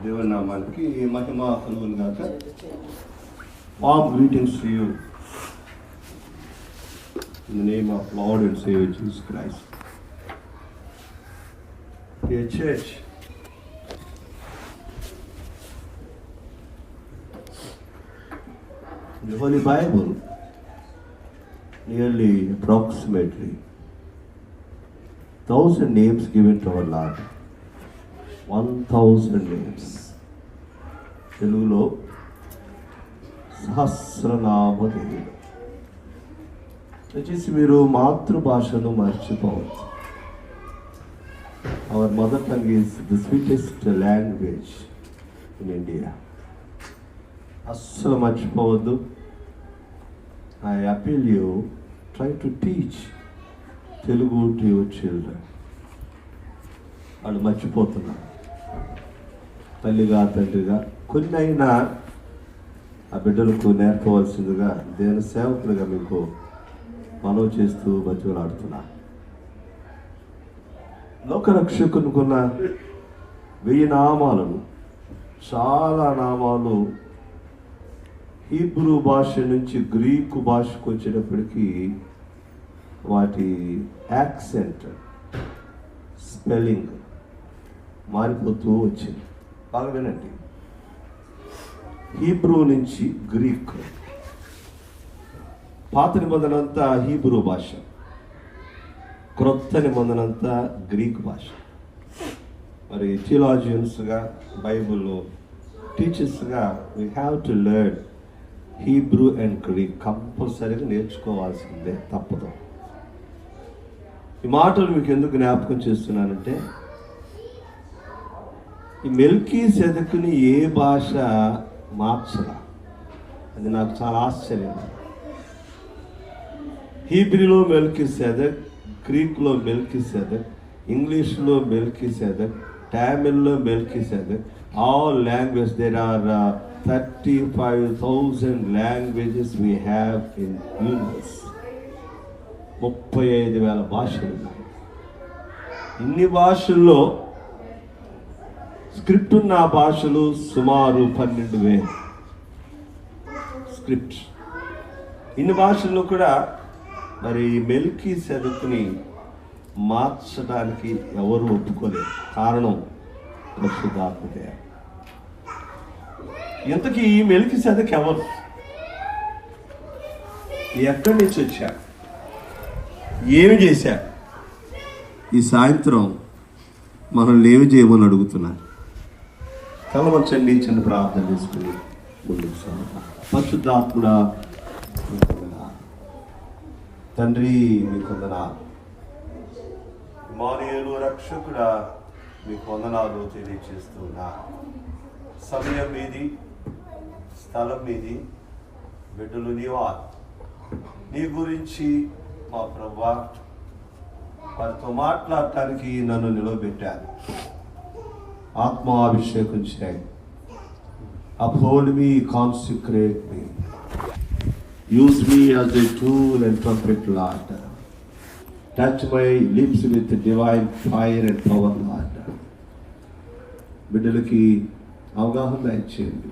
దేవుని నామానికి మహిమ కలుగును గాక. Warm greetings to you in the name of Lord and Savior Jesus Christ. Dear church, the Holy Bible, nearly approximately 1,000 names given to our Lord. 1,000 names. తెలుగులో సహస్రనామ దేవుడు. దయచేసి మీరు మాతృభాషను మర్చిపోవచ్చు. Our mother tongue is the sweetest language in India. అస్సలు మర్చిపోవద్దు. I appeal you, try to teach Telugu to your children. వాళ్ళు మర్చిపోతున్నారు. తల్లిగా తండ్రిగా కొన్ని అయినా ఆ బిడ్డలకు నేర్పవలసిందిగా దేవుని సేవకులుగా మీకు మనవి చేస్తూ బతిలాడుతున్నా. లోకరక్షకునుకున్న 1000 నామాలను, చాలా నామాలు హీబ్రూ భాష నుంచి గ్రీకు భాషకు వచ్చేటప్పటికీ వాటి యాక్సెంట్, స్పెల్లింగ్ మారిపోతూ వచ్చింది. బాగా వినండి. హీబ్రూ నుంచి గ్రీక్. పాత నిబంధన అంతా హీబ్రూ భాష, క్రొత్త నిబంధన అంతా గ్రీక్ భాష. మరి థియాలజియన్స్గా, బైబుల్ టీచర్స్గా we have to learn Hebrew and Greek. కంపల్సరీగా నేర్చుకోవాల్సిందే, తప్పదు. ఈ మాటలు మీకు ఎందుకు జ్ఞాపకం చేస్తున్నానంటే, ఈ మెల్కీసెదెకుని ఏ భాష మార్చలా. అది నాకు చాలా ఆశ్చర్యం. హీబ్రూలో మెల్కీసెదెక్, గ్రీక్లో మెల్కీసెదెక్, ఇంగ్లీష్లో మెల్కీసెదెక్, తమిళ్లో Melchizedek. All language, there are 35,000 languages we have in universe. 35,000 భాషలు ఉన్నాయి. ఇన్ని భాషల్లో స్క్రిప్ట్ ఉన్న భాషలు సుమారు 12,000 స్క్రిప్ట్. ఇన్ని భాషల్లో కూడా మరి మెల్కీసెదెకుని మార్చడానికి ఎవరు ఒప్పుకోలేదు. కారణం పరిశుద్ధాత్మదే. ఇంతకీ ఈ మెల్కీసెదెకు ఎవరు, ఎక్కడి నుంచి వచ్చారు, ఏమి చేశారు? ఈ సాయంత్రం మనం ఏమి చేయమని అడుగుతున్నారు. తలవంచండి, చిన్న ప్రార్థన చేసుకుని ముందుకు సాగుతాం. పరిశుద్ధాత్ముడా, తండ్రి మీకు వందనాలు. ఇమ్మానుయేలు రక్షకుడా, మీకు వందనాలు తెలియజేస్తున్నా. సమయం మీది, స్థలం మీది, బిడ్డలు నీవారు. నీ గురించి మా ప్రభువా వారితో మాట్లాడటానికి నన్ను నిలవబెట్టారు. ఆత్మాభిషేకం చేయండి. Uphold me, consecrate me. Use me as a tool and trumpet, Lord. Touch my lips with divine fire and power, Lord. బిడ్డలకి అవగాహన ఇచ్చేయండి.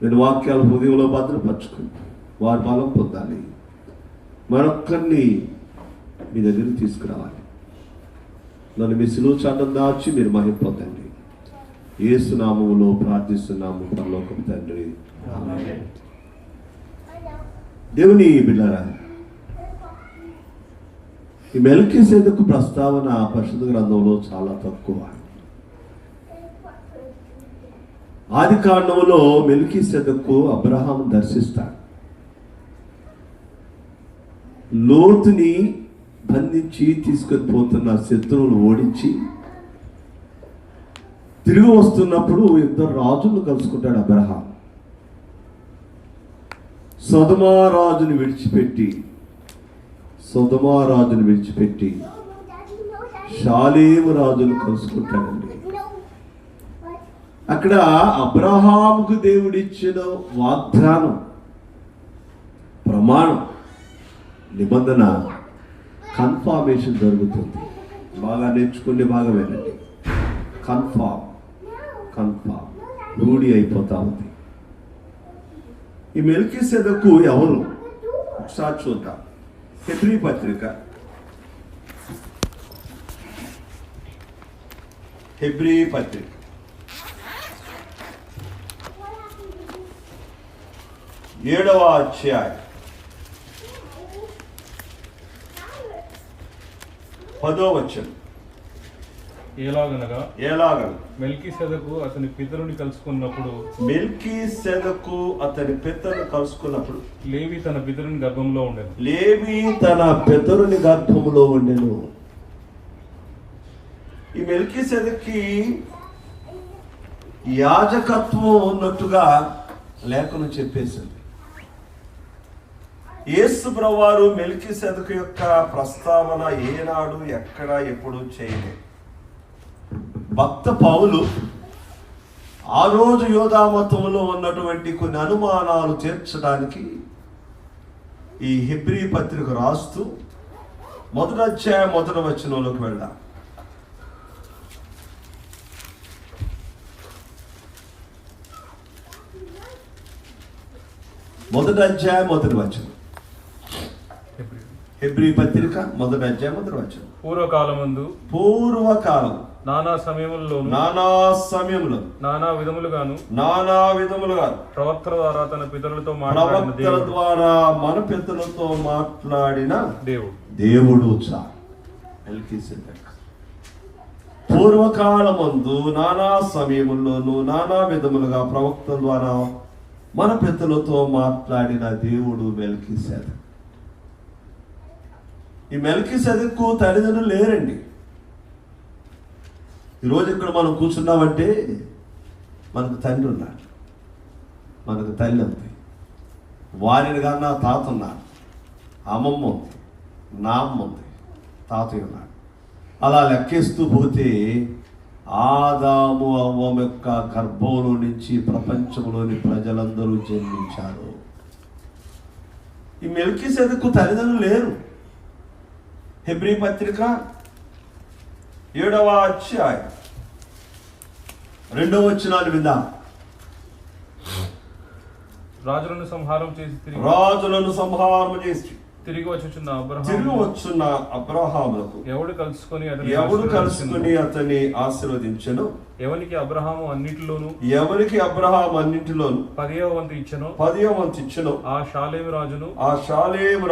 నేను వాక్యాలు హృదయంలో భద్రపరచుకుని వారి బలం పొందాలి. మరొక్కరిని మీ దగ్గరికి తీసుకురావాలి. నన్ను మీ సిలువ చాటం దాచి మీరు మహిమ పొందండి. యేసు నామములో ప్రార్థిస్తున్నాము పరలోకపు తండ్రి, ఆమేన్. దేవుని బిడ్డలారా, ఈ మెల్కీసెదెకు ప్రస్తావన పరిశుద్ధ గ్రంథంలో చాలా తక్కువ. ఆది కాండములో మెల్కీసెదెకు అబ్రహాము దర్శిస్తాడు. లోతుని బంధించి తీసుకొని పోతున్న శత్రువులు ఓడించి తిరిగి వస్తున్నప్పుడు 2 రాజులను కలుసుకుంటాడు అబ్రహాం. సొదొమ రాజుని విడిచిపెట్టి షాలేము రాజును కలుసుకుంటాడండి. అక్కడ అబ్రహాముకు దేవుడిచ్చిన వాగ్దానం, ప్రమాణం, నిబంధన కన్ఫర్మేషన్ జరుగుతుంది. బాగా నేర్చుకుని బాగా వినండి. కన్ఫర్మ్, రూఢి అయిపోతా ఉంది. ఈ మెల్కీసెదెకు ఎవరు ఒకసారి చూద్దాం. హెబ్రీ పత్రిక 7వ అధ్యాయం 10వ వచనం. ఎలాగనగా మెల్కీసెదెకు అతని పితరుని కలుసుకున్నప్పుడు లేవి తన పితరుని గర్భంలో ఉండెను. ఈ మెల్కీసెదెక్కి యాజకత్వం ఉన్నట్టుగా లేఖనం చెప్పేసింది. యేసు ప్రభువారు మెల్కీసెదెకు యొక్క ప్రస్తావన ఏనాడు ఎక్కడ ఎప్పుడు చేయలేదు. భక్త పౌలు ఆ రోజు యోధామతంలో ఉన్నటువంటి కొన్ని అనుమానాలు తీర్చడానికి ఈ హెబ్రీ పత్రిక రాస్తూ 1వ అధ్యాయం 1వ వచనంలోకి వెళ్దాం. 1వ అధ్యాయం 1వ వచనం. హెబ్రీ పత్రిక 1వ అధ్యాయం 1వ వచనం. పూర్వకాలం నానా సమయములలో నానా విధములుగాను ప్రవక్తల ద్వారా తన పితరులతో మన పితరులతో మాట్లాడిన దేవుడు పూర్వకాలమందు నానా సమయముల్లోను నానా విధములుగా ప్రవక్తల ద్వారా మన పితరులతో మాట్లాడిన దేవుడు మెల్కీసెదెకు. ఈ మెల్కీసెదెకు తల్లిదండ్రులు లేరండి. ఈరోజు ఇక్కడ మనం కూర్చున్నామంటే మనకు తండ్రి ఉన్నాడు, మనకు తల్లి ఉంది, వారిని కన్నా తాత ఉన్నాడు, అమ్మమ్మ ఉంది, నామ్మ ఉంది, తాతయ్య ఉన్నాడు. అలా లెక్కేస్తూ పోతే ఆదాము అవ్వ యొక్క గర్భంలో నుంచి ప్రపంచంలోని ప్రజలందరూ జన్మించారు. ఈ మెల్కీసెదెకు తల్లిదండ్రులు లేరు. హెబ్రీ పత్రిక 7వ అధ్యాయం 2వ వచనాలు విందాం. రాజులను సంహారం చేసి తిరిగి వచ్చుచున్న అబ్రహాములకు ఎవడు కలుసుకొని అతన్ని ఆశీర్వదించెను. ఎవరికి అబ్రహాము అన్నిటిలోను 10వ వంతు ఇచ్చెను. ఆ షాలేము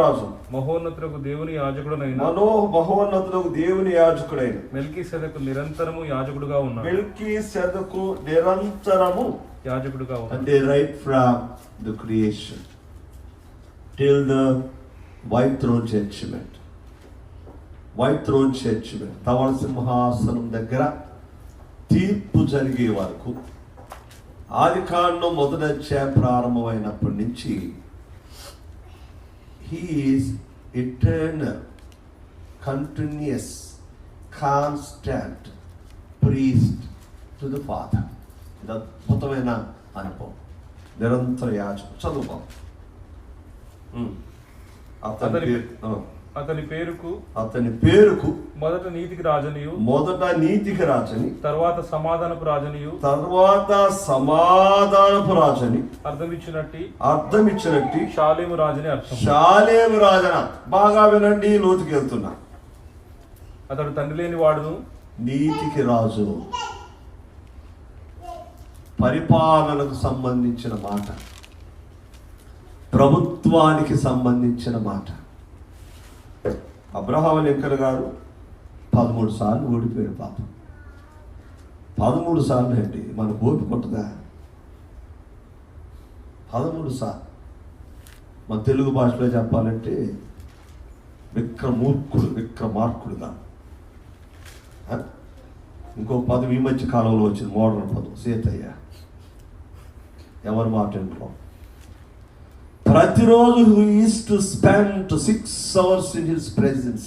రాజు మహోన్నతులకు దేవుని యాజకుడైన మెల్కీసెదెకు నిరంతరము యాజకుడుగా ఉన్నాడు. అంటే right from the creation till the white throne judgement. ధవళ సింహాసనం దగ్గర తీర్పు జరిగే వరకు, ఆదికాండం 1వ అధ్యాయం ప్రారంభమైనప్పటి నుంచి he is eternal, continuous, constant priest to the father. ఇది అద్భుతమైన అనుభవం. నిరంతర యాజకుడు. చదువుకోం. అతని పేరుకు మొదట నీతికి రాజని తర్వాత సమాధానపు రాజని అర్థమిచ్చినట్టి షాలేము రాజని అర్థం. బాగా వినండి, లోతుకి వెళ్తున్నా. అతడు తండ్రి లేని వాడును, నీతికి రాజు. పరిపాలనకు సంబంధించిన మాట, ప్రభుత్వానికి సంబంధించిన మాట. అబ్రహాం లింకన్ గారు 13 సార్లు ఓడిపోయారు. పాపం 13 సార్లు అండి. మనకు ఓపిక ఉంటుందా? 13 సార్లు. మన తెలుగు భాషలో చెప్పాలంటే విక్రమార్కుడుగా. ఇంకో పదం ఈ మధ్య కాలంలో వచ్చింది, మోడర్న్ పదం, సీతయ్య. ఎవరు మాట్లాడుకో. ప్రతిరోజు who used to spend 6 hours in his presence.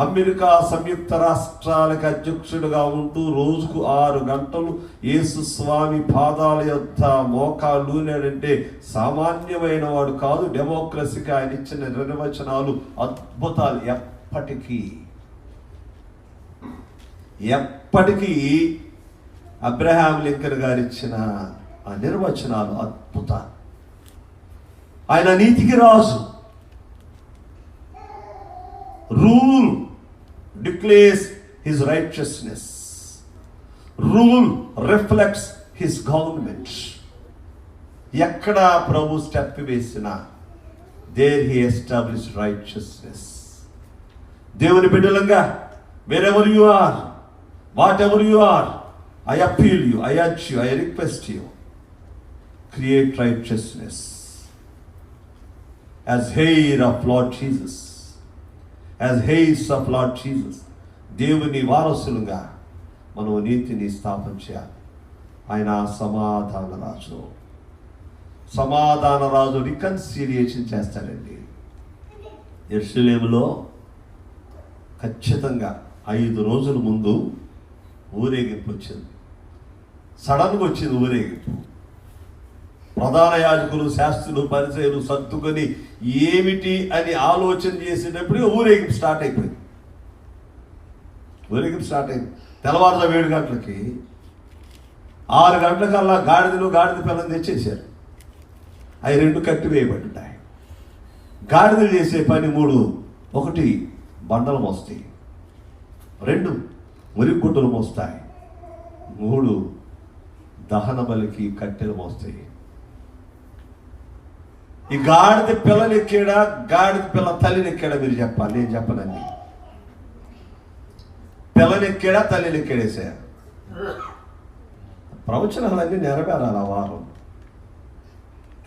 America సంయుక్త రాష్ట్రాలకు అధ్యక్షుడిగా ఉంటూ రోజుకు 6 గంటలు యేసు స్వామి పాదాల యొద్ద మోకాళ్ళు లేడంటే సామాన్యమైన వాడు కాదు. డెమోక్రసీకి ఆయన ఇచ్చిన నిర్వచనాలు అద్భుతాలు. ఎప్పటికీ అబ్రహాం లింకన్ గారు ఇచ్చిన ఆ నిర్వచనాలు అద్భుతాలు. ఆయన నీతికి రాజు. Rule declares his righteousness. Rule reflects his government. ఎక్కడ ప్రభు స్టెప్ వేసినా దేర్ హీ ఎస్టాబ్లిష్ రైచియస్నెస్. దేవుని బిడ్డలంగా wherever you are, whatever you are, I appeal you, I urge you, I request you, create righteousness as heir of Lord Jesus, as heirs of Lord Jesus. దేవుని వారసులుగా మనం నీతిని స్థాపన చేయాలి. ఆయన సమాధాన రాజు. సమాధాన రాజు రికన్సిలియేషన్ చేస్తాడండి. యెరూషలేములో ఖచ్చితంగా 5 రోజుల ముందు ఊరేగింపు వచ్చింది. సడన్గా వచ్చింది ఊరేగింపు. ప్రధాన యాజకులు, శాస్త్రులు, పరిసయ్యులు సర్దుకొని ఏమిటి అని ఆలోచన చేసేటప్పుడు ఊరేగింపు స్టార్ట్ అయిపోయింది. ఊరేగింపు స్టార్ట్ అయింది. తెల్లవారుజాము 7 గంటలకి 6 గంటలకల్లా గాడిద పిల్లని తెచ్చేసారు. అవి 2 కట్టి వేయబడ్డాయి. గాడిదలు చేసే పని 3. 1 బండలు మోస్తాయి, 2 మురిగుడ్డలు మోస్తాయి, 3 దహన బలికి కట్టెలు మోస్తాయి. ఈ గాడిద పిల్లని ఎక్కాడా, గాడిద పిల్ల తల్లిని ఎక్కాడా? మీరు చెప్పాలి, నేను చెప్పనండి. పిల్లని ఎక్కాడా, తల్లిని ఎక్కాడేసా? ప్రవచనాలన్నీ నెరవేరాలి. ఆ వారం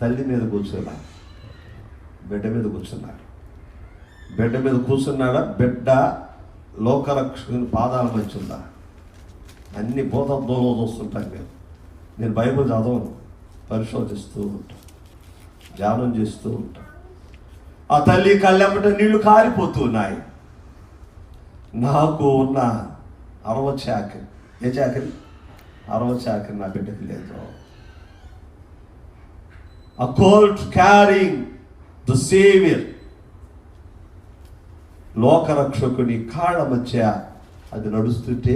తల్లి మీద కూర్చున్నా, బిడ్డ మీద కూర్చున్నాడు. బిడ్డ మీద కూర్చున్నాడా? బిడ్డ లోకరక్షకుని పాదాల మధ్య ఉందా? అన్ని భూతత్వంలో చూస్తుంటాను నేను బైబిల్ చదవను, పరిశోధిస్తూ ఉంటాను, ధ్యానం చేస్తూ ఉంటాను. ఆ తల్లి కళ్ళెమ్మట నీళ్లు కారిపోతూ ఉన్నాయి. నాకు ఉన్న 60 చాకరి, ఏ చాకరి? 60 చాకరి నా బిడ్డకి లేదు. A colt carrying the Savior, లోకరక్షకుని కాళ్ళ మధ్య అది నడుస్తుంటే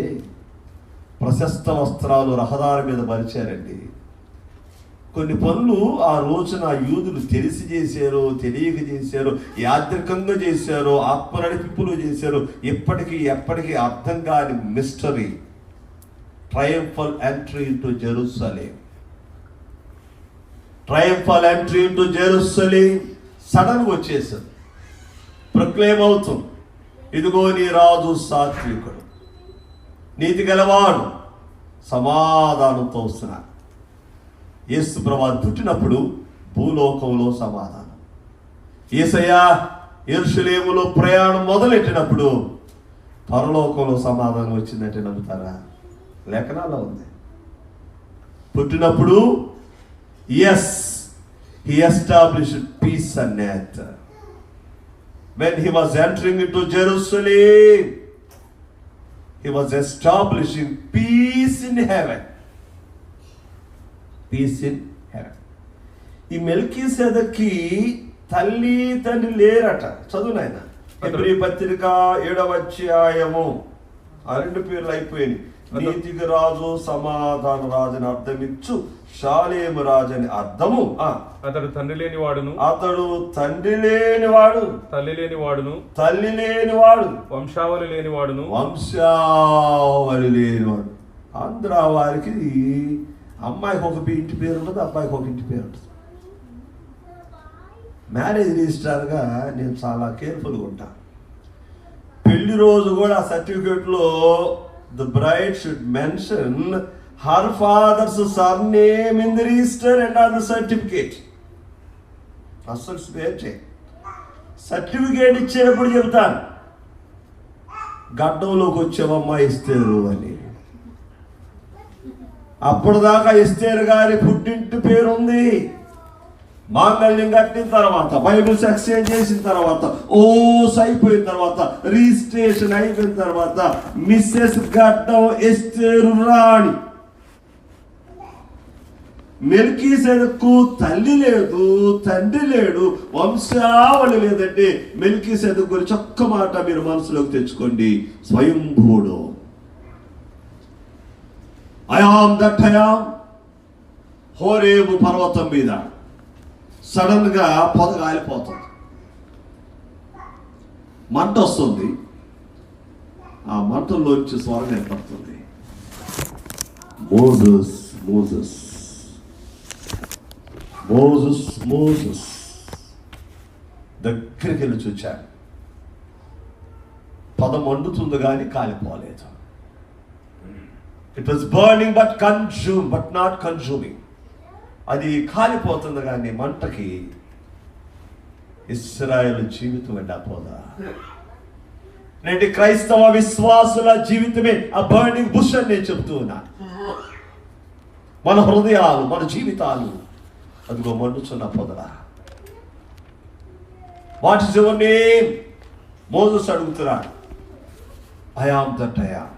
ప్రశస్త వస్త్రాలు రహదారి మీద పరిచారండి. కొన్ని పనులు ఆ రోజున యూదులు తెలిసి చేశారో తెలియక చేశారో, యాత్రికంగా చేశారో, ఆత్మ నడిపింపులు చేశారో, ఎప్పటికీ అర్థం కాని mystery. Triumphal entry into Jerusalem. Triumphal entry into Jerusalem సడన్గా వచ్చేసారు. ప్రొక్లెయిమ్ అవుతుంది, ఇదిగో నీ రాజు సాత్వికుడు, నీతి గలవాడు, సమాధానంతో వస్తున్నాడు. యేసు ప్రభువు పుట్టినప్పుడు భూలోకంలో సమాధానం. యేసయ్య యెరూషలేములో ప్రయాణం మొదలెట్టినప్పుడు పరలోకంలో సమాధానం వచ్చిందంటే నమ్ముతారా? లేఖనాల్లో ఉంది. పుట్టినప్పుడు yes, he established peace on earth. When he was entering into Jerusalem, he was establishing peace in heaven. Peace in heaven. ఈ మెల్కీసెదెకి తల్లి తండ్రి లేరట. చదువు నాయన. హెబ్రీ పత్రిక 7వ అధ్యాయము. ఆ 2 పేర్లు అయిపోయింది. నీతికి రాజు, సమాధాన రాజు అని అర్థమిచ్చు షాలేము రాజు అని అర్థము. అతడు తండ్రి లేనివాడును, అతడు తండ్రి లేనివాడు, తల్లి లేనివాడును, తల్లి లేనివాడు, వంశావళి లేనివాడును, వంశావళి లేనివాడు. ఆంధ్ర వారికి అమ్మాయికి ఒక ఇంటి పేరు ఉంటుంది, అబ్బాయికి ఒక ఇంటి పేరు ఉంటుంది. మ్యారేజ్ రిజిస్టర్గా నేను చాలా కేర్ఫుల్గా ఉంటాను. పెళ్లి రోజు కూడా సర్టిఫికేట్లో the bride should mention her father's surname in the register and on the certificate. అసలు స్పేర్ చేయి. సర్టిఫికేట్ ఇచ్చేటప్పుడు చెబుతాను, గడ్డంలోకి వచ్చేవమ్మా ఎస్తేరు అని. అప్పటిదాకా ఎస్తేరు గారి పుట్టింటి పేరు ఉంది. మాంగళ్యం కట్టిన తర్వాత, బైబిల్స్ ఎక్స్చేంజ్ చేసిన తర్వాత, అయిపోయిన తర్వాత, రిజిస్ట్రేషన్ అయిపోయిన తర్వాత మిస్సెస్ గడ్డం ఎస్తేరు రాణి. మెల్కీసెదెకు తల్లి లేదు, తండ్రి లేడు, వంశావళి లేదంటే మెల్కీసెదెకు గురించి ఒక్క మాట మీరు మనసులోకి తెచ్చుకోండి. స్వయంభూడు. I am that I am. హోరేబు పర్వతం మీద సడన్ గా పొద కాలిపోతుంది, మంట వస్తుంది. ఆ మంటల్లోంచి స్వరం ఏర్పడుతుంది, మోసెస్ మోసెస్ మోసెస్ మోసెస్. దగ్గరికి వెళ్ళి చూచాడు, పొద మండుతుంది కానీ కాలిపోలేదు. It was burning but not consuming. అది కాలిపోతుంది కానీ మంటకి ఇశ్రాయేలు జీవితం ఎండిపోదా? నేటి క్రైస్తవ విశ్వాసుల జీవితమే ఆ బర్నింగ్ బుష్ అని నేను చెప్తూ ఉన్నా. మన హృదయాలు, మన జీవితాలు అదిగో మండుచున్న పొదలా. What is your name? Moses అడుగుతున్నాడు. I am that I am.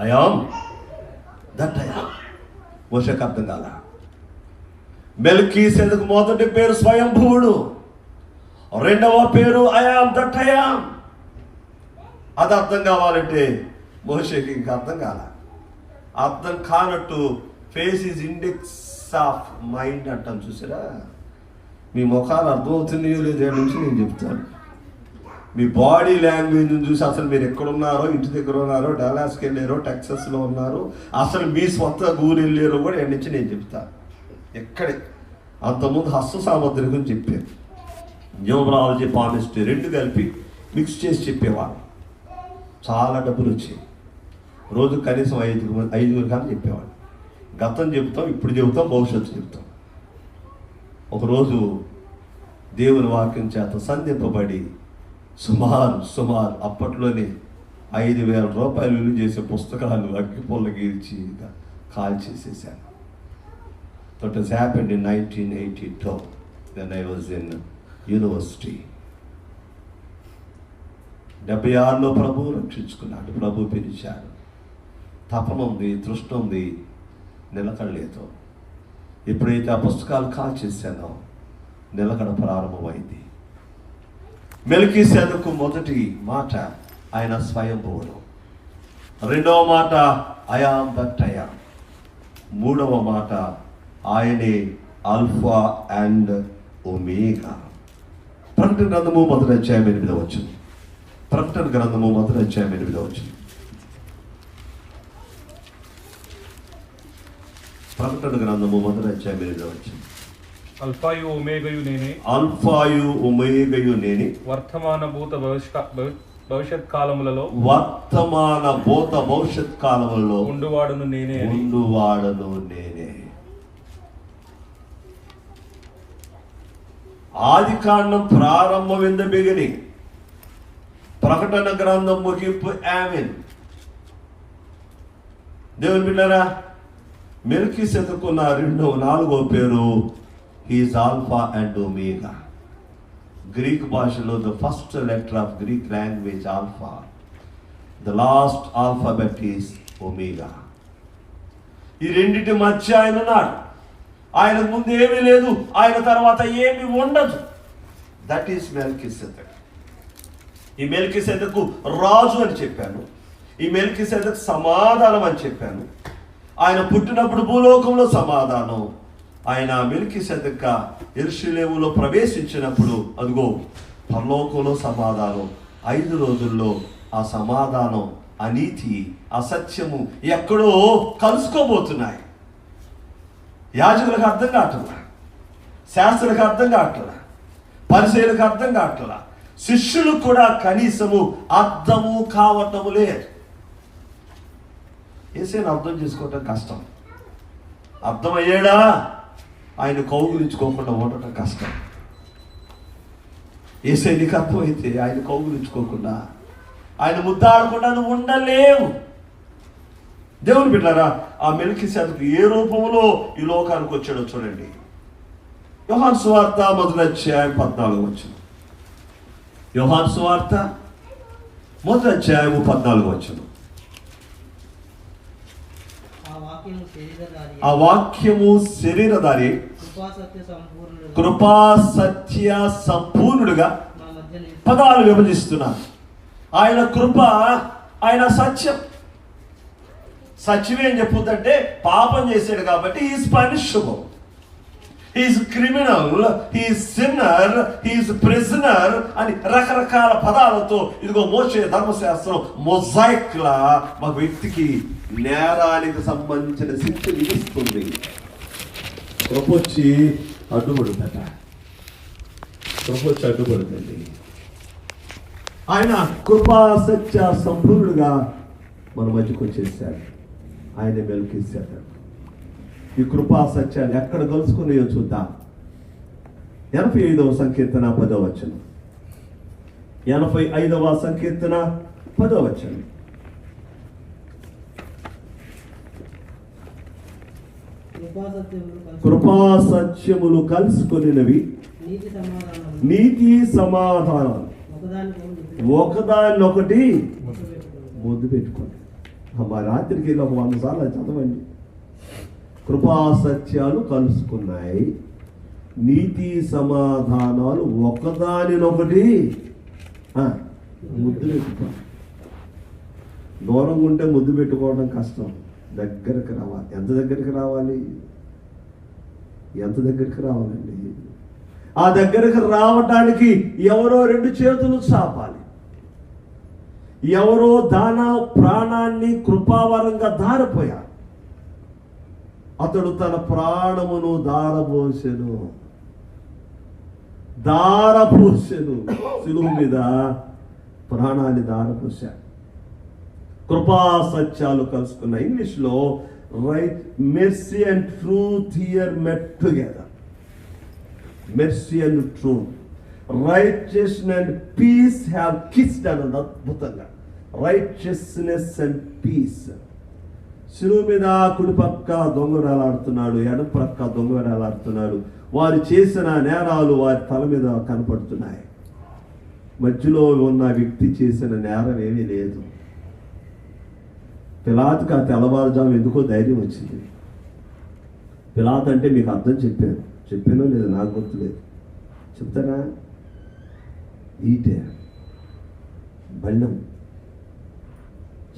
I am that I am. మోషేకి అర్థం కాల. మెల్కీసెదెకు మొదటి పేరు స్వయంభువుడు, రెండవ పేరు I am that I am. అది అర్థం కావాలంటే మోషేకి ఇంకా అర్థం కాల. అర్థం కానట్టు face is index of mind అంటాను చూసారా. మీ ముఖాలు అర్థమవుతున్నాయో లేదో నుంచి నేను చెప్తాను. మీ బాడీ లాంగ్వేజ్ చూసి అసలు మీరు ఎక్కడున్నారో, ఇంటి దగ్గర ఉన్నారో, డల్లాస్కి వెళ్ళారో, టెక్సస్లో ఉన్నారో, అసలు మీ స్వంత ఊరు వెళ్ళారో కూడా ఎక్కడి నుంచి నేను చెప్తాను. ఎక్కడే అంతకుముందు హస్త సామగ్రి గురించి చెప్పాను. న్యూమరాలజీ, పామిస్ట్రీ రెండు కలిపి మిక్స్ చేసి చెప్పేవాడు. చాలా డబ్బులు వచ్చాయి. రోజు కనీసం 5 కానీ చెప్పేవాడు. గతం చెప్తాం, ఇప్పుడు చెబుతాం, భవిష్యత్తు చెప్తాం. ఒకరోజు దేవుని వాక్యం చేత సంధింపబడి సుమారు అప్పట్లోనే 5,000 రూపాయలు విలువ చేసే పుస్తకాలు అగ్గిపొల్ల గీల్చి కాల్ చేసేసాను. That has happened in 1982 when I was in university. 76లో ప్రభు రక్షించుకున్నాడు, ప్రభు పిలిచాడు. తపన ఉంది, తృష్ణ ఉంది, నిలకడలేదు. ఎప్పుడైతే ఆ పుస్తకాలు కాల్ చేశానో నిలకడ ప్రారంభమైంది. మెల్కీసెదెకు మొదటి మాట ఆయన స్వయంభువుడు, రెండవ మాట I am that I yam, మూడవ మాట ఆయనే ఆల్ఫా అండ్ ఒమేగా. ప్రకటన గ్రంథము మొదటి అధ్యాయం 8వ వచనం. ప్రకటన గ్రంథము మొదటి అధ్యాయం 8వ వచనం. ప్రకటన గ్రంథము మొదటి అధ్యాయం 8వ వచనం. అల్ఫాయు ఒమేగయు నేనే, అల్ఫాయు ఒమేగయు నేనే, వర్తమాన భూత భవిష్యత్ కాలములలో, వర్తమాన భూత భవిష్యత్ కాలములలో ఉండువాడును నేనే. ఆది కాండం ప్రారంభం ఇన్ ద బిగినింగ్, ప్రకటన గ్రంథం ముగింపు ఆమేన్. దేవుని బిడ్డలారా, మెల్కీసెదెకు 4వ పేరు he's alpha and omega. Greek భాషలో the first letter of Greek language alpha, the last alphabet is omega. ఈ రెండింటి మధ్య ఆయన ఉన్నాడు. ఆయన ముందు ఏమీ లేదు, ఆయన తర్వాత ఏమీ ఉండదు. That is Melchizedek. ఈ మెల్కీసెదెకు రాజు అని చెప్పాను, ఈ మెల్కీసెదెక్ సమాధానం అని చెప్పాను. ఆయన పుట్టినప్పుడు భూలోకంలో సమాధానం. ఆయన మెల్కీసెదెక్ యెరూషలేములో ప్రవేశించినప్పుడు అదిగో పరలోకంలో సమాధానం. 5 రోజుల్లో ఆ సమాధానం, ఆ నీతి, ఆ సత్యము ఎక్కడో కలుసుకోబోతున్నాయి. యాజకులకు అర్థం కావట్లా, శాస్త్రులకు అర్థం కావట్లా, పరిసయ్యులకు అర్థం కావట్లా, శిష్యులకు కూడా కనీసము అర్థము కావటము లేదు. యేసుని అర్థం చేసుకోవటం కష్టం. అర్థమయ్యాడా ఆయన కౌగులించుకోకుండా ఉండటం కష్టం. యేసు నీకు అర్థమైతే ఆయన కౌగులించుకోకుండా, ఆయన ముద్దాడకుండా నువ్వు ఉండలేవు. దేవుని బిడ్డలారా, ఆ మెల్కీసెదెకు ఏ రూపంలో ఈ లోకానికి వచ్చాడో చూడండి. యోహాను సువార్త మొదటి అధ్యాయం 14వ వచనం. యోహాను సువార్త మొదటి అధ్యాయం 14వ వచనం. ఆ వాక్యము శరీరధారి, కృపా సత్య సంపూర్ణుడుగా పదాలు విభజిస్తున్నారు. ఆయన కృప, ఆయన సత్యం. సత్యం ఏం చెప్పుద్దంటే పాపం చేశాడు కాబట్టి is punishable, he's criminal, he's sinner, he's prisoner అని రకరకాల పదాలతో ఇదిగో మోషే ధర్మశాస్త్రం మొజాయిక్ లా ఒక వ్యక్తికి నేరానికి సంబంధించిన శిక్ష విధిస్తుంది. కృపొచ్చి అడ్డుపడుతుందట, కృపొచ్చి అడ్డుపడుతుంది. ఆయన కృపా సత్య సంపూర్ణుడుగా మన మధ్యకు వచ్చేసాడు. ఆయన మెల్కీసేదకు. ఈ కృపా సత్యాన్ని ఎక్కడ కలుసుకున్నాయో చూద్దాం. 85వ సంకీర్తన 10వ వచనం. 85వ సంకీర్తన 10వ వచనం. కృపా సత్యములు కలుసుకునినవి నీతి సమాధానాలు ఒకదాన్నొకటి ముద్దు పెట్టుకోండి. మా రాత్రికి వెళ్ళి ఒక 100 సార్లు అది చదవండి. కృపా సత్యాలు కలుసుకున్నాయి, నీతి సమాధానాలు ఒకదానినొకటి ముద్దు పెట్టుకోండి. దూరంగా ఉంటే ముద్దు పెట్టుకోవడం కష్టం, దగ్గరికి రావాలి. ఎంత దగ్గరికి రావాలి? ఎంత దగ్గరికి రావాలండి? ఆ దగ్గరికి రావటానికి ఎవరో 2 చేతులు చాపాలి. ఎవరో దాన ప్రాణాన్ని కృపావరంగా ధారపోయారు. అతడు తన ప్రాణమును దారపోసెను. శిలువ మీద ప్రాణాన్ని దారపోశాడు. కృపా సత్యాలు కలుసుకున్న. ఇంగ్లీష్లో right, mercy and truth here met together. Mercy and truth, righteousness and peace have kissed అన్నది అద్భుతంగా. Righteousness and peace. శిలువ మీద కుడి పక్క దొంగ వేలాడుతున్నాడు, ఎడమ ప్రక్క దొంగ వేలాడుతున్నాడు. వారు చేసిన నేరాలు వారి తల మీద కనపడుతున్నాయి. మధ్యలో ఉన్న వ్యక్తి చేసిన నేరం ఏమీ లేదు. పిలాతుకి ఆ తెల్లవారుజాము ఎందుకో ధైర్యం వచ్చింది. పిలాతు అంటే మీకు అర్థం చెప్పానో లేదు నాకు గుర్తులేదు, చెప్తారా? ఈటే బళ్ళం,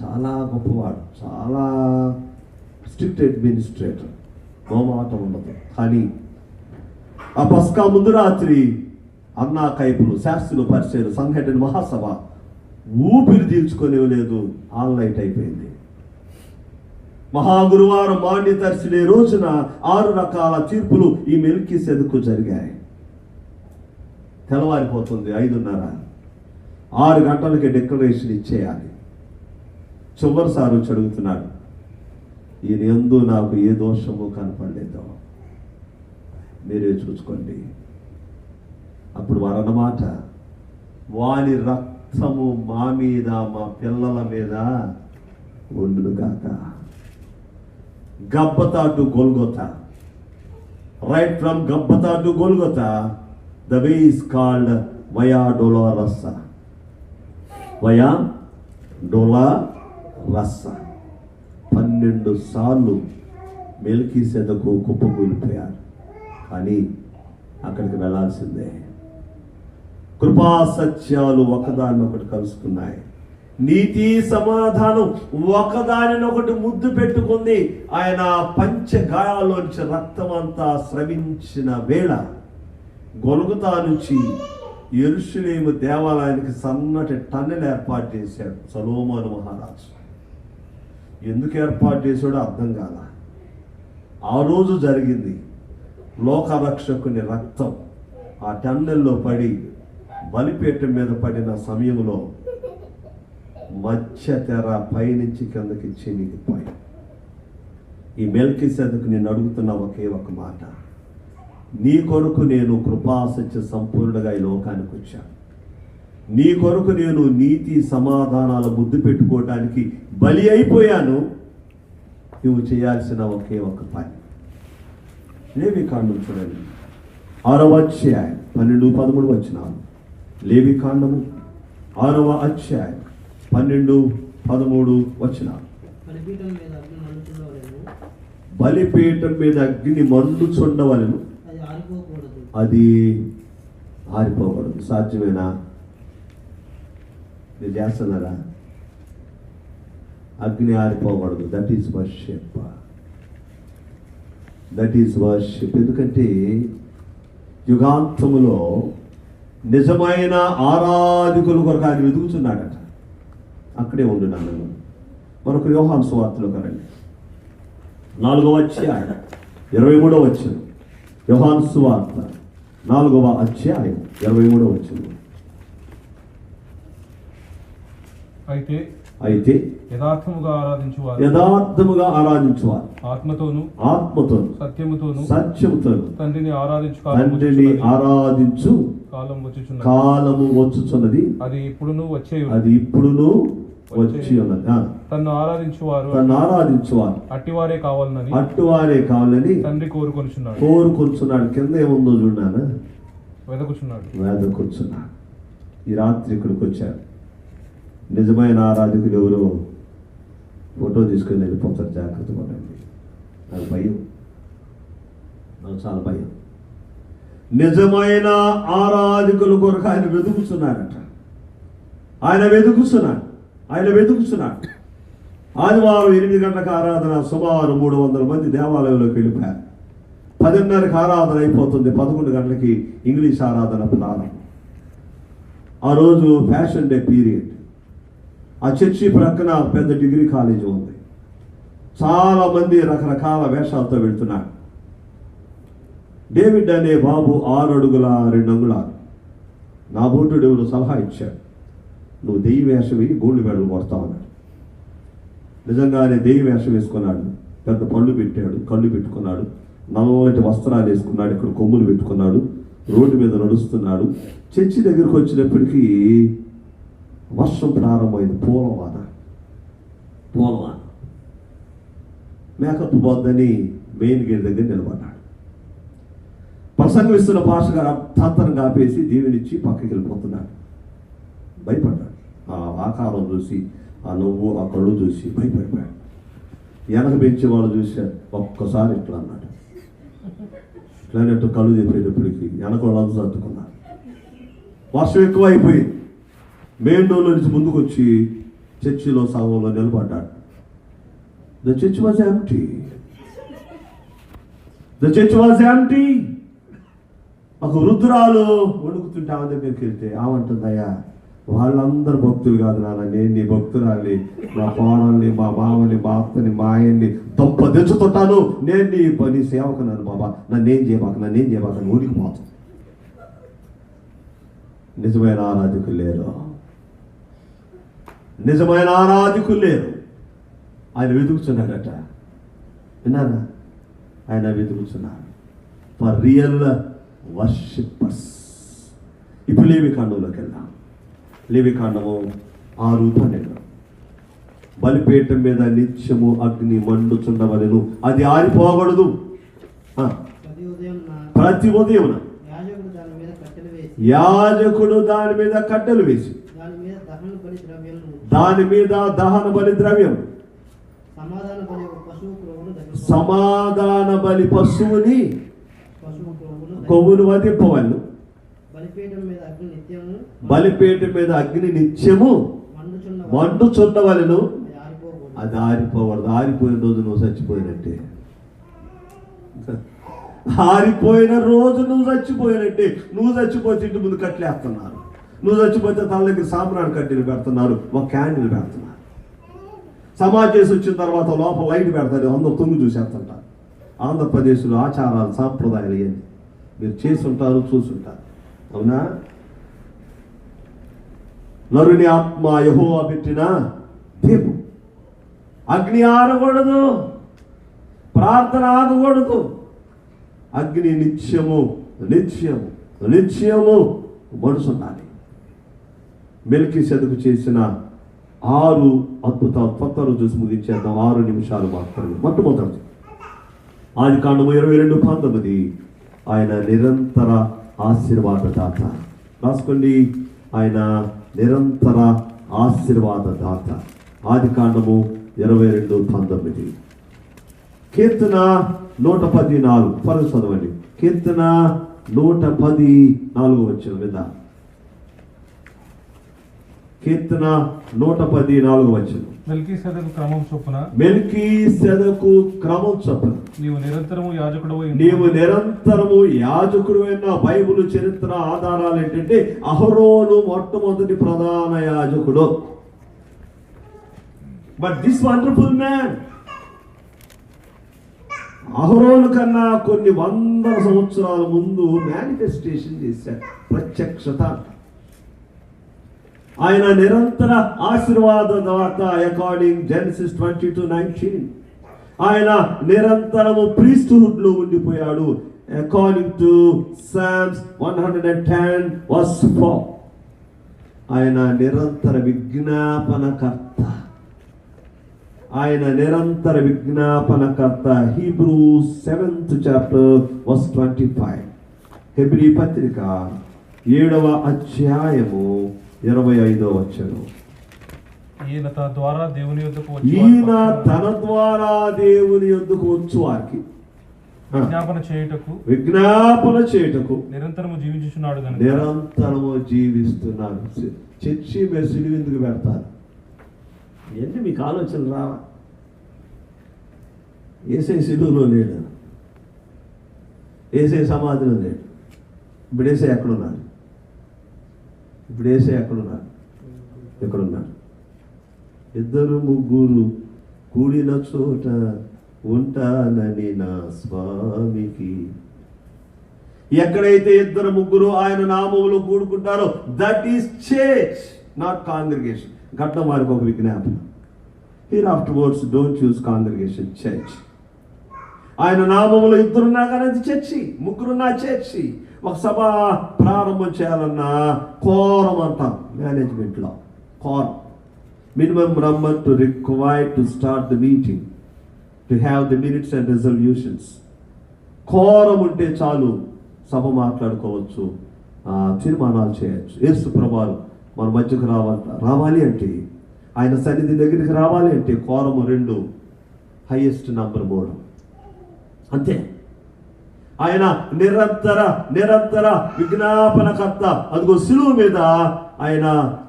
చాలా గొప్పవాడు, చాలా స్ట్రిక్ట్ అడ్మినిస్ట్రేటర్, మోమాటం ఉండదు. కానీ ఆ పస్కా ముందు రాత్రి అన్నా కైపులు, శాస్త్రులు, పరిచయులు, సంఘటన మహాసభ ఊపిరి తీర్చుకునేలేదు. ఆల్ నైట్ అయిపోయింది. మహాగురువారం మాండి తర్సిడే రోజున 6 రకాల తీర్పులు ఈ మెల్కీసెదెకు జరిగాయి. తెల్లవారిపోతుంది, 5:30, 6 గంటలకి డిక్లరేషన్ ఇచ్చేయాలి. చివరిసారి వచ్చి అడుగుతున్నాడు, ఈయన యందు నాకు ఏ దోషము కనపడలేదో మీరే చూసుకోండి. అప్పుడు వారు అన్నమాట, వాని రక్తము మా మీద మా పిల్లల మీద ఉండును గాక. Gabbatha to Golgotha, right from Gabbatha to Golgotha the way is called Via Dolorosa. Via Dolorosa. 12 సార్లు మెల్కీసెదెకు కుప్పకూలిపోయాడు. కానీ అక్కడికి వెళ్ళాల్సిందే. కృపా సత్యాలు ఒకదాన్నొకటి కలుసుకున్నాయి. నీతి సమాధానం ఒకదానినొకటి ముద్దు పెట్టుకుంది. ఆయన పంచ గాయాల్లోంచి రక్తం అంతా స్రవించిన వేళ గొల్గొతా నుంచి యెరూషలేము దేవాలయానికి సన్నటి టన్నెల్ ఏర్పాటు చేశాడు సొలొమోను మహారాజు. ఎందుకు ఏర్పాటు చేశాడో అర్థం కాల. ఆ రోజు జరిగింది. లోకరక్షకుని రక్తం ఆ టన్నెల్లో పడి బలిపీఠం మీద పడిన సమయంలో మధ్య తెర పైనుంచి కిందకి చినిగిపోయి. ఈ మెల్కీసెదెకు నేను అడుగుతున్న ఒకే ఒక మాట, నీ కొరకు నేను కృపాసత్య సంపూర్ణగా ఈ లోకానికి వచ్చాను. నీ కొరకు నేను నీతి సమాధానాల ముద్దు పెట్టుకోవటానికి బలి అయిపోయాను. నువ్వు చేయాల్సిన ఒకే ఒక పని. లేవికాండం చూడండి, 6వ అధ్యాయం 12-13 వచనాలు. లేవికాండము 6వ అధ్యాయం 12-13 వచనాలు. బలిపీఠం మీద అగ్ని మండుచుండవలెను, అది ఆరిపోకూడదు. సాధ్యమేనా? మీరు చేస్తున్నారా? అగ్ని ఆరిపోకూడదు. That is worship. That is worship. ఎందుకంటే యుగాంతములో నిజమైన ఆరాధికుల కొరకు ఆయన వెతుకుతున్నాడట. అక్కడే ఉండున్నాను. మరొక యోహాను సువార్తలో కరండి, 4వ అధ్యాయం 23వ వచనం. యోహాను సువార్త 4వ అధ్యాయం 23వ వచనం. అయితే యథార్థముగా ఆరాధించువారు ఆత్మతోను సత్యముతోను తండ్రిని ఆరాధించు కాలము వచ్చుచున్నది. అది ఇప్పుడును వచ్చి ఉన్నది. తన్ను ఆరాధించువారు అట్టివారే కావాలని తండ్రి కోరుకొనుచున్నాడు. కింద ఏముందో చూడాను, వెదకుచున్నాడు. ఈ రాత్రి ఇక్కడికి వచ్చారు. నిజమైన ఆరాధకులు ఎవరో ఫోటో తీసుకొని వెళ్ళిపోతారు. జాగ్రత్త పడండి. నాకు భయం, నాకు చాలా భయం. నిజమైన ఆరాధకుల కొరకు ఆయన వెతుకుతున్నాడట. ఆయన వెతుకుతున్నాడు. ఆదివారం 8 గంటలకు ఆరాధన. సుమారు 300 మంది దేవాలయంలోకి వెళ్ళిపోయారు. 10:30కి ఆరాధన అయిపోతుంది. 11 గంటలకి ఇంగ్లీష్ ఆరాధన ప్రారంభం. ఆ రోజు ఫ్యాషన్ డే పీరియడ్. ఆ చర్చి ప్రక్కన పెద్ద డిగ్రీ కాలేజీ ఉంది. చాలా మంది రకరకాల వేషాలతో వెళ్తున్నారు. డేవిడ్ అనే బాబు 6 అడుగుల 2 అంగుళాలు. నా బోటుడు ఎవరు సలహా ఇచ్చాడు, నువ్వు దెయ్య వేషం వేయి, గోల్డ్ మెడల్ కొడతావు అన్నాడు. నిజంగానే దెయ్య వేషం వేసుకున్నాడు. పెద్ద పళ్ళు పెట్టాడు, కళ్ళు పెట్టుకున్నాడు, నల్లటి వస్త్రాలు వేసుకున్నాడు, ఇక్కడ కొమ్ములు పెట్టుకున్నాడు, రోడ్డు మీద నడుస్తున్నాడు. చర్చి దగ్గరికి వచ్చినప్పటికీ వర్షం ప్రారంభమైంది. పూలవాన. మేకప్ పోద్దని మెయిన్ గేట్ దగ్గర నిలబడ్డాడు. ప్రసంగిస్తున్న భాష గారు తంత్రంగా ఆపేసి దీవెనిచ్చి పక్కకి వెళ్ళిపోతున్నాడు. భయపడ్డాడు. ఆ ఆకారం చూసి, ఆ నవ్వు, ఆ కళ్ళు చూసి భయపడిపోయాడు. వెనక పెంచే వాళ్ళు చూశారు. ఒక్కసారి ఇట్లా అన్నాడు. ఇట్లానట్టు కళ్ళు చెప్పేటప్పటికి వెనక వాళ్ళంతా సర్దుకున్నారు. వర్షం ఎక్కువ అయిపోయింది. మెయిన్ డోర్లో నుంచి ముందుకు వచ్చి చర్చిలో సభలో నిలబడ్డాడు. The church was empty. ఒక వృద్ధురాలు వణుకుతుంటే ఆమె దగ్గరికి వెళ్తే ఆమంటుందయ్యా, వాళ్ళందరూ భక్తులు కాదు నాన్న, నేను నీ భక్తురాలి, మా కోడల్ని, మా మామని, మా అత్తని, మా ఆయన్ని దొంప తెచ్చుతుంటాను, నేను నీ సేవకున్నాను బాబా, నన్నేం చేయబాక ఊరికిపోతాను. నిజమైన ఆరాధకులు లేరు. ఆయన వెతుకుతున్నాడట. విన్నారా? ఆయన వెతుకుతున్నాడు ఫర్ రియల్ వర్షిప్పర్స్. ఇప్పుడు లేవికాండంలోకి వెళ్దాం. లేవికాండము 6:12. బలిపీఠం మీద నిత్యము అగ్ని మండుచుండవలెను, అది ఆరిపోకూడదు. ప్రతి ఉదయం యాజకుడు దాని మీద కట్టెలు వేసి దాని మీద దహన బలి ద్రవ్యం, సమాధాన బలి పశువుని కొవ్వును వధింపవలను. బలిపీఠం మీద అగ్ని నిత్యము మండుచుండవలెను, అది ఆరిపోకూడదు. ఆరిపోయిన రోజు నువ్వు చచ్చిపోయినట్టే. ఆరిపోయిన రోజు నువ్వు చచ్చిపోయినట్టే. నువ్వు చచ్చిపోతే ఇంటి ముందు కట్టలేస్తున్నారు. నువ్వు చచ్చిపోతే తన దగ్గర సాంబ్రాణి కట్టెలు పెడుతున్నారు, ఒక క్యాండిల్ పెడుతున్నారు. సమాజ్ చేసి వచ్చిన తర్వాత లోపల లైట్ పెడతారు, అందరూ తొంగి చూసేస్తుంటారు. ఆంధ్రప్రదేశ్లో ఆచారాలు, సాంప్రదాయాలు ఇవన్నీ మీరు చేసి ఉంటారు, చూసుంటారు. అవునా? నరుని ఆత్మ యెహోవా పెట్టిన దీపం. అగ్ని ఆరకూడదు, ప్రార్థన ఆగకూడదు. అగ్ని నిత్యము మడుచుండాలి. మెల్కీసెదకు చేసిన 6 అద్భుతాలు త్వరగా చూసి ముగించేద్దాం. 6 నిమిషాలు మాత్రమే. మొట్టమొదటి ఆదికాండము 22:19. ఆయన నిరంతర ఆశీర్వాదదాత. రాసుకోండి, ఆయన నిరంతర ఆశీర్వాదదాత. ఆదికాండము 22:19. కీర్తన 114. త్వరగా చదవండి. కీర్తన 114 విందాం. కీర్తన 114 మెల్కీసెదెకు క్రమం చొప్పున మెల్కీసెదెకు క్రమం చొప్పున నీవు నిరంతరము యాజకుడవై నీవు నిరంతరము యాజకుడు అయిన బైబిల్ చరిత్ర ఆధారాలు ఏంటంటే అహరోను మొట్టమొదటి ప్రధాన యాజకుడు. బట్ దిస్ వండర్ఫుల్ మ్యాన్ అహరోను కన్నా కొన్ని వందల సంవత్సరాల ముందు మేనిఫెస్టేషన్ చేశాడు, ప్రత్యక్షత. ఆయన నిరంతర ఆశీర్వాద దాత. అకార్డింగ్ జెనసిస్ 22:19 ఆయన నిరంతరము ప్రీస్ట్హుడ్ లో ఉండిపోయాడు. అకార్డింగ్ టు సామ్స్ 110:4 ఆయన నిరంతర విజ్ఞాపనకర్త. ఆయన నిరంతర విజ్ఞాపనకర్త. హీబ్రూస్ 7th chapter verse 25 హెబ్రీ పత్రిక 7వ అధ్యాయము 25వ వచనం. ఈయన తన ద్వారా దేవుని యొద్దకు ఈయన తన ద్వారా దేవుని యొద్దకు వచ్చు వారికి విజ్ఞాపన చేయుటకు నిరంతరము జీవించుచున్నాడు గనుక నిరంతరము జీవిస్తున్నాడు. చర్చి మెస్సులు ఎందుకు పెడతారు? ఏంటి మీకు ఆలోచన రావా? ఏసై సిలువలో లేడు, ఏసై సమాధిలో లేడు. ఇప్పుడు ఏసై ఎక్కడున్నాడు? ఎక్కడున్నాడు? ఇద్దరు ముగ్గురు కూడిన చోట ఉంటానని నా స్వామికి. ఎక్కడైతే ఇద్దరు ముగ్గురు ఆయన నామములో కూడుకుంటారో that is church, not congregation. ఘట్టం వారికి ఒక విజ్ఞాపన. Here afterwards don't use congregation, church. ఆయన నామములో ఇద్దరున్నా కానీ అది చర్చి, ముగ్గురున్నా చర్చి. ఒక సభ ప్రారంభం చేయాలన్నా కోరం అంటాం మేనేజ్మెంట్లో. Quorum minimum number to require to start the meeting, to have the minutes and resolutions. Quorum ఉంటే చాలు, సభ మాట్లాడుకోవచ్చు, తీర్మానాలు చేయొచ్చు. యేసు ప్రభువారు మన మధ్యకు రావాలి అంటే, ఆయన సన్నిధి దగ్గరికి రావాలి అంటే కోరము 2, హైయెస్ట్ నంబర్ 3 అంతే. ఆయన నిరంతర విజ్ఞాపనకర్త. అదిగో సిలువ మీద ఆయన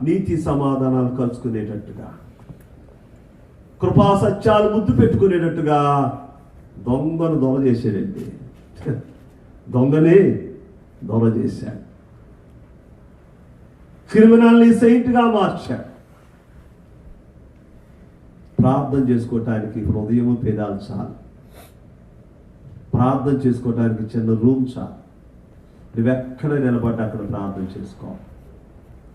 నీతి సమాధానాలు కలుసుకునేటట్టుగా, కృపా సత్యాలు ముద్దు పెట్టుకునేటట్టుగా దొంగను దొర చేశాడండి. దొంగనే దొర చేశాడు. క్రిమినల్ని సెయింట్గా మార్చాడు. ప్రార్థన చేసుకోవటానికి హృదయము పేదాలు చాలు. ప్రార్థన చేసుకోవడానికి చిన్న రూమ్ చాలు. నువ్వెక్కడ నిలబడ్డా అక్కడ ప్రార్థన చేసుకో.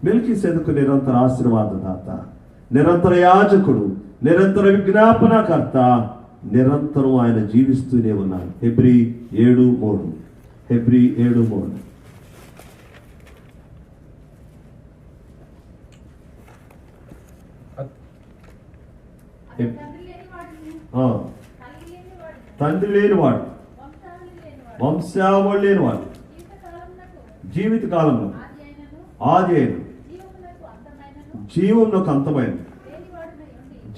మెల్కీసెదెకు నిరంతర ఆశీర్వాదదాత, నిరంతర యాజకుడు, నిరంతర విజ్ఞాపనకర్త. నిరంతరం ఆయన జీవిస్తూనే ఉన్నాడు. హెబ్రీ 7:3 హెబ్రీ 7:3 తండ్రి లేనివాడు, వంశావళి లేనివాడు, జీవిత కాలంలో ఆది అయిన, జీవమునకు అంతమైన,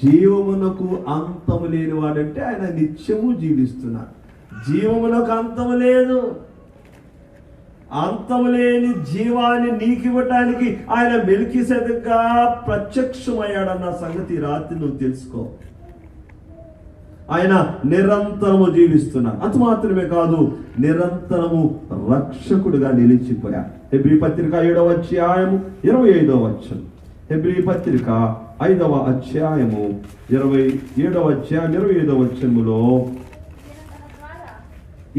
జీవమునకు అంతము లేనివాడంటే ఆయన నిత్యము జీవిస్తున్నాడు. జీవమునకు అంతము లేదు. అంతము లేని జీవాన్ని నీకు ఇవ్వటానికి ఆయన మెల్కీసెదెకుగా ప్రత్యక్షమయ్యాడన్న సంగతి రాత్రి నువ్వు తెలుసుకో. ఆయన నిరంతరము జీవిస్తున్నాడు. అంత మాత్రమే కాదు, నిరంతరము రక్షకుడుగా నిలిచిపోయాడు. హెబ్రీ పత్రిక 7వ అధ్యాయము 25వ వచనం. హెబ్రీ పత్రిక 5వ అధ్యాయము 27వ అధ్యాయం 25వ వచనములో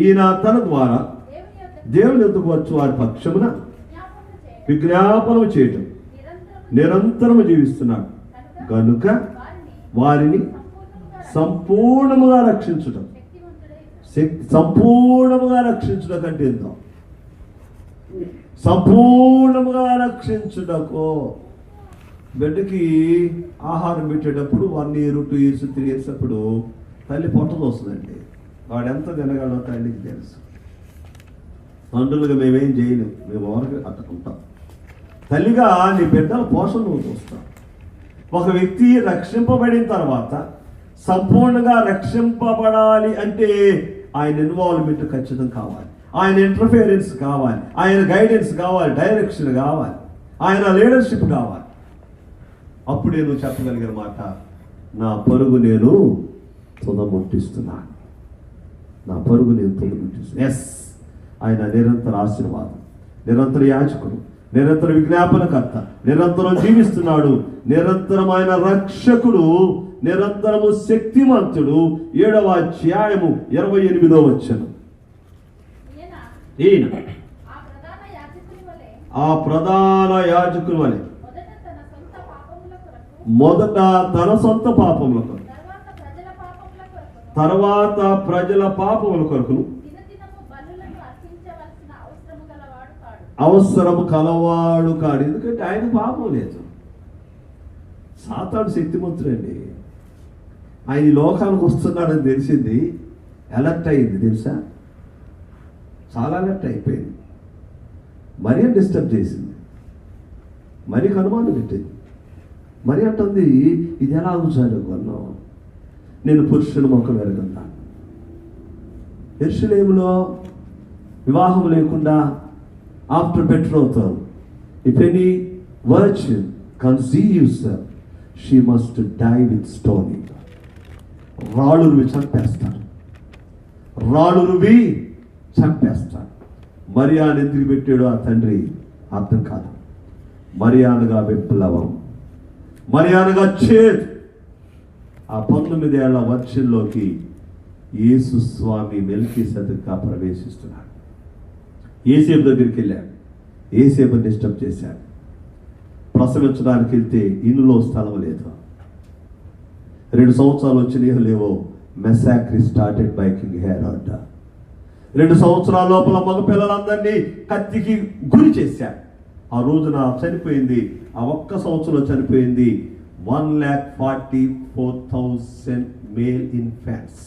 ఈయన తన ద్వారా దేవుని యొద్దకు వచ్చు వారి పక్షమున విజ్ఞాపనము చేయటం నిరంతరము జీవిస్తున్నాడు కనుక వారిని సంపూర్ణముగా రక్షించటం. సంపూర్ణముగా రక్షించడం అంటే ఏంటో, సంపూర్ణముగా రక్షించుటకు. బిడ్డకి ఆహారం పెట్టేటప్పుడు 1 year 2 years 3 years అప్పుడు తల్లి పొట్టలు వస్తుందండి. వాడు ఎంత తినగలడో తల్లికి తెలుసు. తండ్రులుగా మేమేం చేయలేము, మేము ఎవరికి అట్టుకుంటాం. తల్లిగా నీ బిడ్డల పోషణ నువ్వు చూస్తావు. ఒక వ్యక్తి రక్షింపబడిన తర్వాత సంపూర్ణంగా రక్షింపబడాలి అంటే ఆయన ఇన్వాల్వ్మెంట్ ఖచ్చితంగా కావాలి, ఆయన ఇంటర్ఫియరెన్స్ కావాలి, ఆయన గైడెన్స్ కావాలి, డైరెక్షన్ కావాలి, ఆయన లీడర్షిప్ కావాలి. అప్పుడే నువ్వు చెప్పగలిగిన మాట, నా పరుగు నేను తుదముట్టిస్తున్నాను. నా పరుగు నేను తుదముట్టిస్తున్నాను. ఎస్, ఆయన నిరంతర ఆశీర్వాదం, నిరంతర యాజకుడు, నిరంతర విజ్ఞాపనకర్త, నిరంతరం జీవిస్తున్నాడు, నిరంతరమైన రక్షకుడు, నిరంతరము శక్తిమంతుడు. 7వ అధ్యాయము 28వ వచనం. ఈయన ఆ ప్రధాన యాజకుని వలె మొదట తన సొంత పాపముల కొరకు, తర్వాత ప్రజల పాపముల కొరకును అవసరము కలవాడు కాడు. ఎందుకంటే ఆయన పాపం లేదు. సాతాను శక్తిమంతుడండి. ఆయన ఈ లోకానికి వస్తున్నాడని తెలిసింది, అలర్ట్ అయింది. తెలుసా, చాలా అలర్ట్ అయిపోయింది. మరీ డిస్టర్బ్ చేసింది, మరీ అనుమానం పెట్టింది. మరి అంటుంది, ఇది ఎలా కూర్చోనుకున్నావు, నేను పురుషుని ముఖం ఎరగన్నాను. యెరూషలేములో వివాహం లేకుండా after betrothal, if any virgin conceives, she must die with stoning. రాళ్ళు రువి చంపేస్తారు, రాళ్ళు రువి చంపేస్తారు. మరియాను ఎందుకు పెట్టాడు ఆ తండ్రి అర్థం కాదు. మరియానుగా విప్లవం, మరియానుగా చేదు. ఆ 19 ఏళ్ల వర్షంలోకి యేసు స్వామి మెల్కీసెదెకుగా ప్రవేశిస్తున్నాడు. యేసేపు దగ్గరికి వెళ్ళాడు, యేసేపు డిస్టర్బ్ చేశాడు. ప్రసవించడానికి వెళ్తే ఇల్లులో స్థలం లేదు. 2 సంవత్సరాలు వచ్చినాయో లేవో, మెసాక్రీ స్టార్టెడ్ బై కింగ్ హెరోడ్. 2 సంవత్సరాల లోపల మగ పిల్లలందరినీ కత్తికి గురి చేశాడు. ఆ రోజున చనిపోయింది, ఆ ఒక్క సంవత్సరంలో చనిపోయింది 1,44,000 male infants.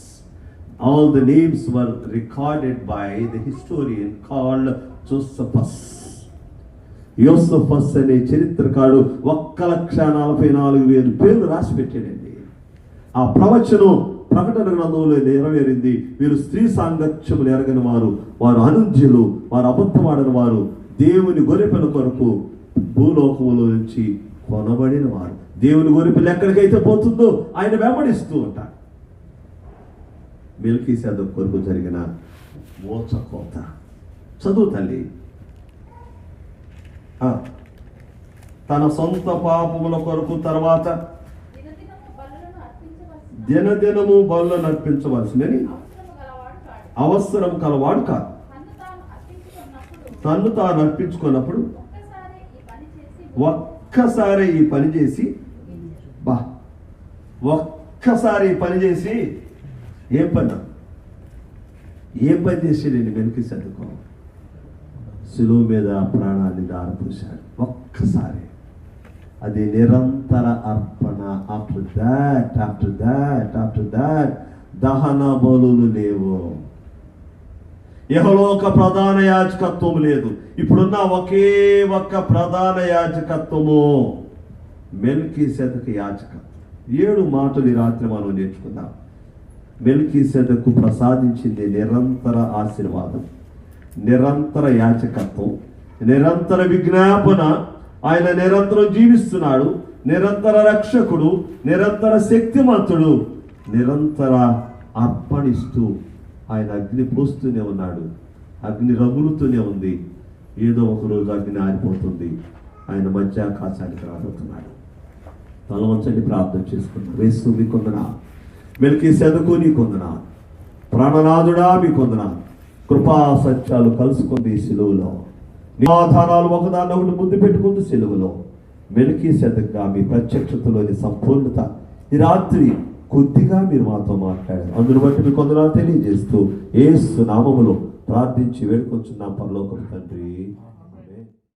All the names were recorded by the historian called Josephus. యోసెఫస్ అనే చరిత్రకారుడు 1,44,000 పేర్లు రాసి పెట్టాడండి. ఆ ప్రవచనం ప్రకటన గ్రంథంలో నెరవేరింది. వీరు స్త్రీ సాంగత్యములు ఎరగని వారు, వారు అనుజ్యులు, వారు అబద్ధమాడని వారు, దేవుని గొర్రెపిల్ల కొరకు భూలోకములో నుంచి కొనబడిన వారు. దేవుని గొర్రెపిల్ల ఎక్కడికైతే పోతుందో ఆయన వెంబడిస్తూ ఉంటారు. మెల్కీసెదెకు కొరకు జరిగిన మోసకోత. చదువు తల్లి. తన సొంత పాపముల కొరకు తర్వాత దినదినము బలులను అర్పించవలసినని అవసరం కలవాడు కాదు. తన్ను తాను అర్పించుకున్నప్పుడు ఒక్కసారి ఈ పని చేసి ఒక్కసారి ఈ పని చేసి ఏం పని చేసాడండి మెల్కీసెదెకు? శిలువ మీద ప్రాణాన్ని దారపోశాడు. ఒక్కసారి. అది నిరంతర అర్పణ. ఆఫ్టర్ దాట్ దహన బలులు లేవు. యెహోవా ప్రధాన యాజకత్వం లేదు. ఇప్పుడున్న ఒకే ఒక్క ప్రధాన యాజకత్వము మెల్కీసెదెకు యాజకత్వం. 7 మాటలు ఈ రాత్రి మనం నేర్చుకుందాం. మెల్కీసెదెకు ప్రసాదించింది నిరంతర ఆశీర్వాదం, నిరంతర యాజకత్వం, నిరంతర విజ్ఞాపన. ఆయన నిరంతరం జీవిస్తున్నాడు, నిరంతర రక్షకుడు, నిరంతర శక్తిమంతుడు, నిరంతర అర్పణిస్తూ ఆయన అగ్ని పోస్తూనే ఉన్నాడు. అగ్ని రగులుతూనే ఉంది. ఏదో ఒక రోజు అగ్ని ఆరిపోతుంది. ఆయన మధ్యాకాశానికి రాబోతున్నాడు. తల వంచండి, ప్రార్థన చేసుకున్నాడు. యేసు మీకు వందనాలు, మెల్కీసెదెకు నీకు వందనాలు, ప్రాణనాథుడా మీకు వందనాలు. కృపా సత్యాలు కలుసుకుంది సిలువలో. సమాధానాలు ఒకదాన్ని ఒకటి ముందు పెట్టుకుంది సిలువలో. మెల్కీసెదెకుగా మీ ప్రత్యక్షతలోని సంపూర్ణత ఈ రాత్రి కొద్దిగా మీరు మాతో మాట్లాడారు. అందును బట్టి మీకు వందనాలు తెలియజేస్తూ యేసు నామములో ప్రార్థించి వేడుకొంచున్నాం పరలోకపు తండ్రి.